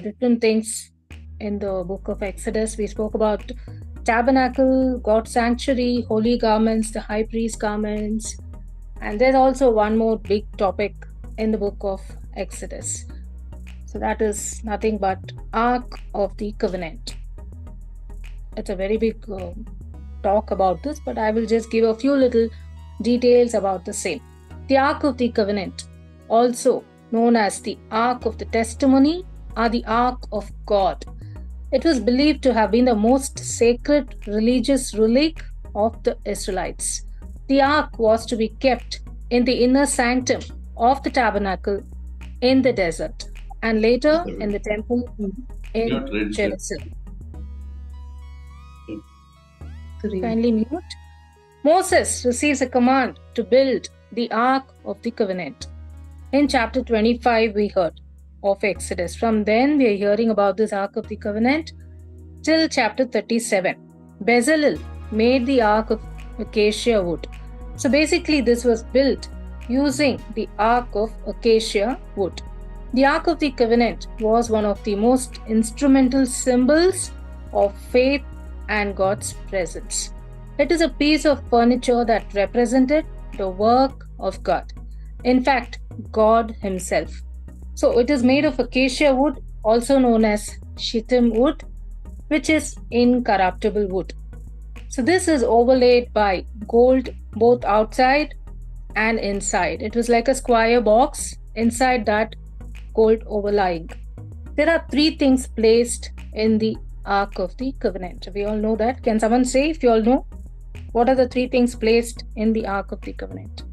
different things in the book of Exodus. We spoke about tabernacle, God's sanctuary, holy garments, the high priest garments, and there's also one more big topic in the book of Exodus. So that is nothing but Ark of the Covenant. It's a very big talk about this, but I will just give a few little details about the same. The Ark of the Covenant, also known as the Ark of the Testimony or the Ark of God. It was believed to have been the most sacred religious relic of the Israelites. The Ark was to be kept in the inner sanctum of the tabernacle in the desert and later in the temple in Jerusalem. Kindly mute. Moses receives a command to build the Ark of the Covenant. In chapter 25, we heard of Exodus. From then, we are hearing about this Ark of the Covenant till chapter 37. Bezalel made the Ark of acacia wood. So basically, this was built using the Ark of acacia wood. The Ark of the Covenant was one of the most instrumental symbols of faith and God's presence. It is a piece of furniture that represented the work of God. In fact, God Himself. So it is made of acacia wood, also known as shittim wood, which is incorruptible wood. So this is overlaid by gold both outside and inside. It was like a square box, inside that gold overlying. There are three things placed in the Ark of the Covenant. We all know that. Can someone say, if you all know, what are the three things placed in the Ark of the Covenant?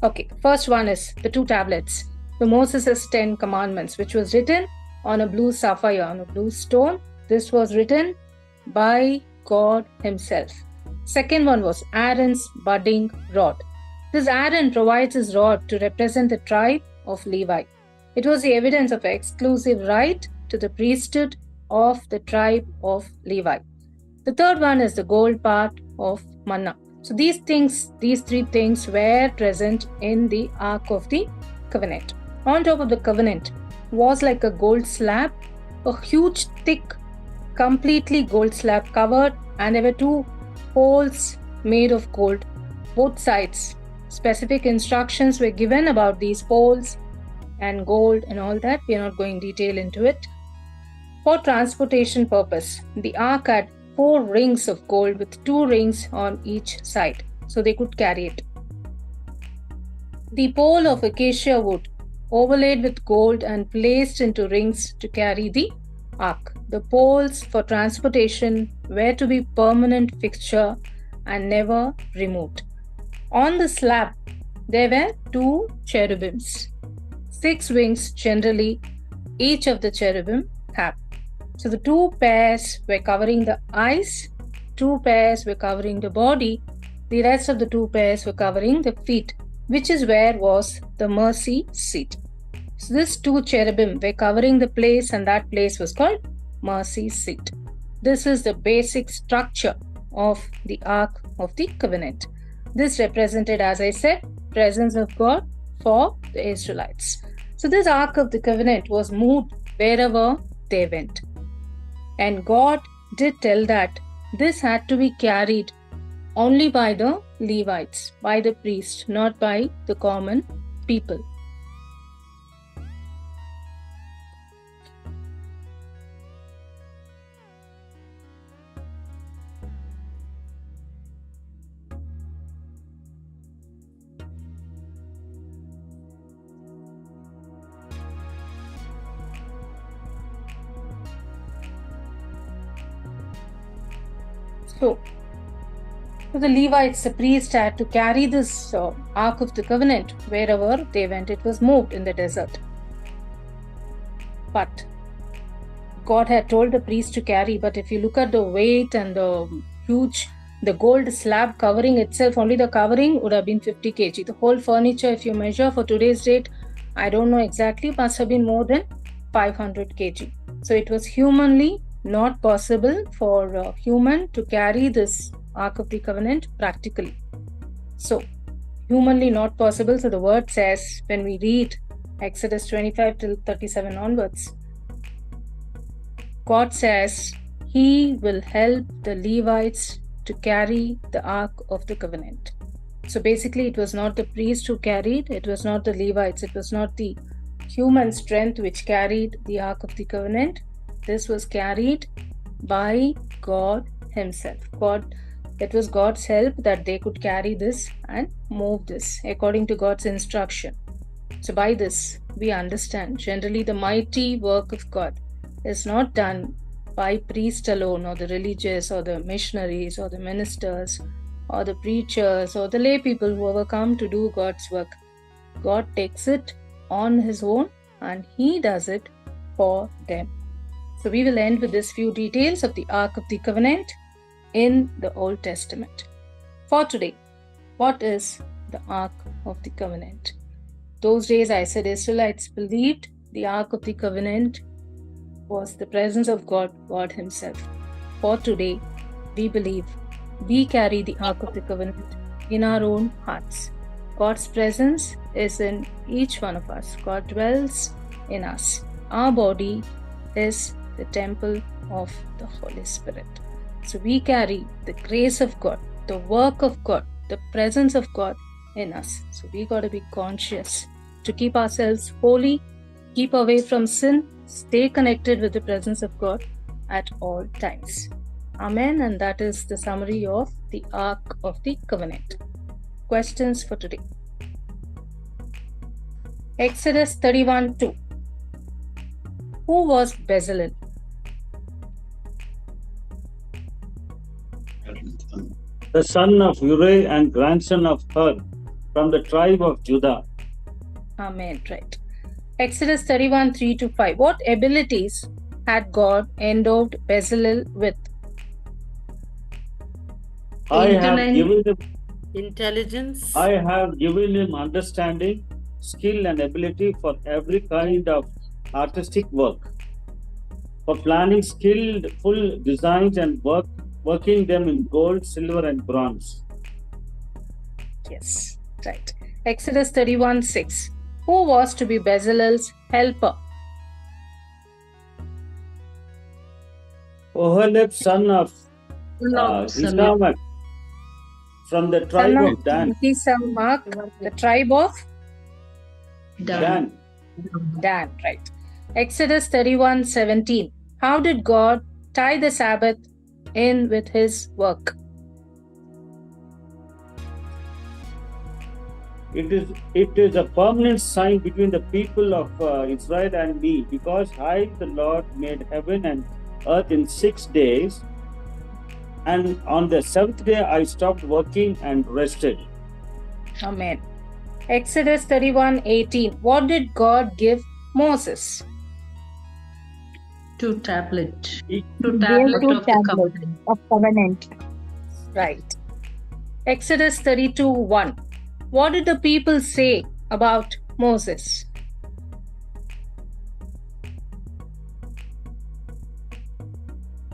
Okay, first one is the two tablets, the Moses' 10 commandments, which was written on a blue sapphire, on a blue stone. This was written by God Himself. Second one was Aaron's budding rod. This Aaron provides his rod to represent the tribe of Levi. It was the evidence of exclusive right to the priesthood of the tribe of Levi. The third one is the gold part of manna. So these three things were present in the Ark of the Covenant. On top of the covenant was like a gold slab, a huge, thick, completely gold slab covered, and there were two poles made of gold, both sides. Specific instructions were given about these poles and gold and all that. We are not going detail into it. For transportation purpose, the ark had 4 rings of gold with 2 rings on each side, so they could carry it. The pole of acacia wood overlaid with gold and placed into rings to carry the ark. The poles for transportation were to be permanent fixture and never removed. On the slab, there were 2 cherubims. 6 wings generally each of the cherubim have. So the 2 pairs were covering the eyes, 2 pairs were covering the body, the rest of the 2 pairs were covering the feet, which is where was the mercy seat. So these 2 cherubim were covering the place, and that place was called mercy seat. This is the basic structure of the Ark of the Covenant. This represented, as I said, presence of God for the Israelites. So this Ark of the Covenant was moved wherever they went. And God did tell that this had to be carried only by the Levites, by the priests, not by the common people. So the Levites, the priests, had to carry this Ark of the Covenant wherever they went. It was moved in the desert. But God had told the priest to carry, but if you look at the weight and the gold slab covering itself, only the covering would have been 50 kg. The whole furniture, if you measure for today's date, I don't know exactly, must have been more than 500 kg. So it was humanly not possible for a human to carry this Ark of the Covenant practically. So humanly not possible. So the word says, when we read Exodus 25 till 37 onwards, God says He will help the Levites to carry the Ark of the Covenant. So basically, it was not the priest who carried, it was not the Levites, it was not the human strength which carried the Ark of the Covenant. This was carried by God Himself. It was God's help that they could carry this and move this according to God's instruction. So by this, we understand generally the mighty work of God is not done by priests alone, or the religious, or the missionaries, or the ministers, or the preachers, or the lay people who ever come to do God's work. God takes it on His own and He does it for them. So we will end with this few details of the Ark of the Covenant in the Old Testament. For today, what is the Ark of the Covenant? Those days, I said, Israelites believed the Ark of the Covenant was the presence of God Himself. For today, we believe we carry the Ark of the Covenant in our own hearts. God's presence is in each one of us. God dwells in us. Our body is the temple of the Holy Spirit. So we carry the grace of God, the work of God, the presence of God in us. So we got to be conscious to keep ourselves holy, keep away from sin, stay connected with the presence of God at all times. Amen. And that is the summary of the Ark of the Covenant. Questions for today. Exodus 31:2. Who was Bezalel? The son of Uri and grandson of Hur, from the tribe of Judah. Amen. Right. Exodus 31:3-5. What abilities had God endowed Bezalel with? I have given him intelligence. I have given him understanding, skill, and ability for every kind of artistic work, for planning skillful designs and working them in gold, silver, and bronze. Yes, right. Exodus 31:6. Who was to be Bezalel's helper? Oholeb, son of Hisamak, from the tribe of Dan. Hisamak, the tribe of Dan. Dan, right. Exodus 31:17. How did God tie the Sabbath in with His work? It is a permanent sign between the people of Israel and me, because I, the Lord, made heaven and earth in 6 days, and on the 7th day I stopped working and rested. Amen. Exodus 31:18. What did God give Moses? 2 tablets. Two tablets of covenant. Right. Exodus 32:1. What did the people say about Moses?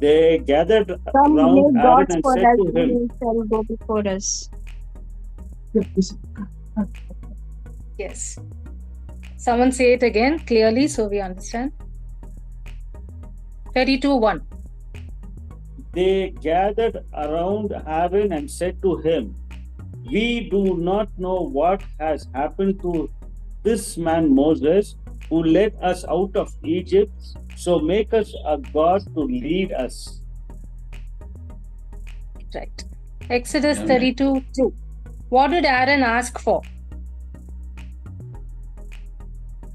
They gathered Come around make Aaron gods and for said us, to him, who shall go before us. Yes. Someone say it again clearly so we understand. 32:1. They gathered around Aaron and said to him, we do not know what has happened to this man Moses, who led us out of Egypt, so make us a God to lead us. Right. Exodus 32:2. What did Aaron ask for?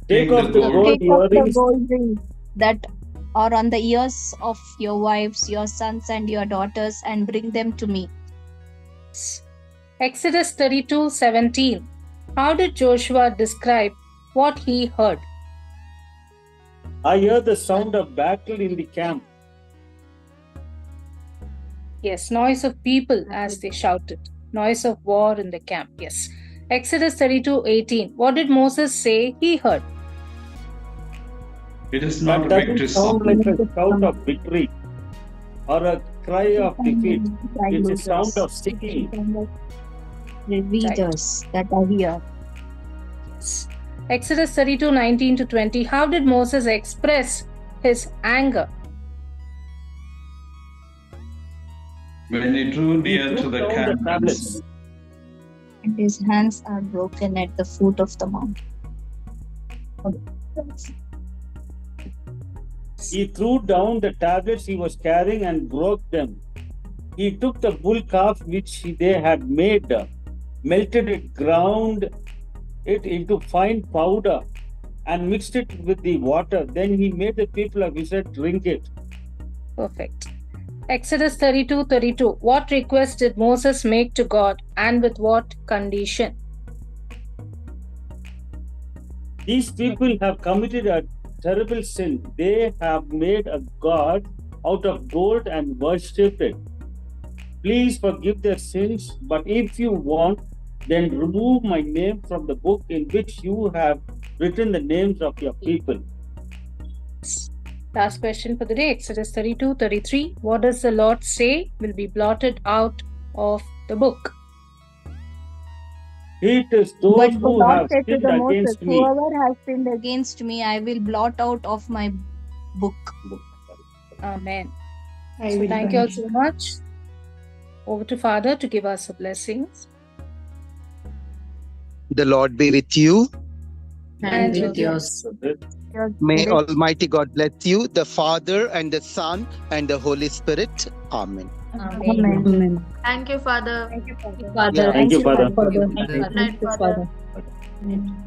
Take off the gold Take off the earrings gold rings that are on the ears of your wives, your sons, and your daughters, and bring them to me. Exodus 32:17. How did Joshua describe what he heard? I hear the sound of battle in the camp. Yes, noise of people as they shouted. Noise of war in the camp. Yes. Exodus 32:18. What did Moses say he heard? It is not a That victory doesn't sound song. like a shout of victory or a cry of defeat. It's a sound of singing. readers that are here. Exodus 32:19 to 20. How did Moses express his anger? When he drew He near to threw the down the camp and tablets. said, And his hands are broken at the foot of the mountain. He threw down the tablets he was carrying and broke them. He took the bull calf which they had made, melted it, ground it into fine powder, and mixed it with the water. Then he made the people of Israel drink it. Perfect. Exodus 32:32. What request did Moses make to God, and with what condition? These people have committed a terrible sin. They have made a god out of gold and worshipped it. Please forgive their sins, but if you want, then remove my name from the book in which you have written the names of your people. Last question for the day. Exodus 32:33. What does the Lord say will be blotted out of the book? It is those But the who Lord have said to sinned the Moses, against me. whoever has sinned against me, I will blot out of my book. Amen. I So will thank you all punish. so much. Over to Father to give us the blessings. The Lord be with you. And with with yours. May Almighty God bless you, the Father and the Son and the Holy Spirit. Amen. Amen. Amen. Thank you, Father. Thank you, Father. Father. Thank you, Father. Father. Good night, Father. Father. Father.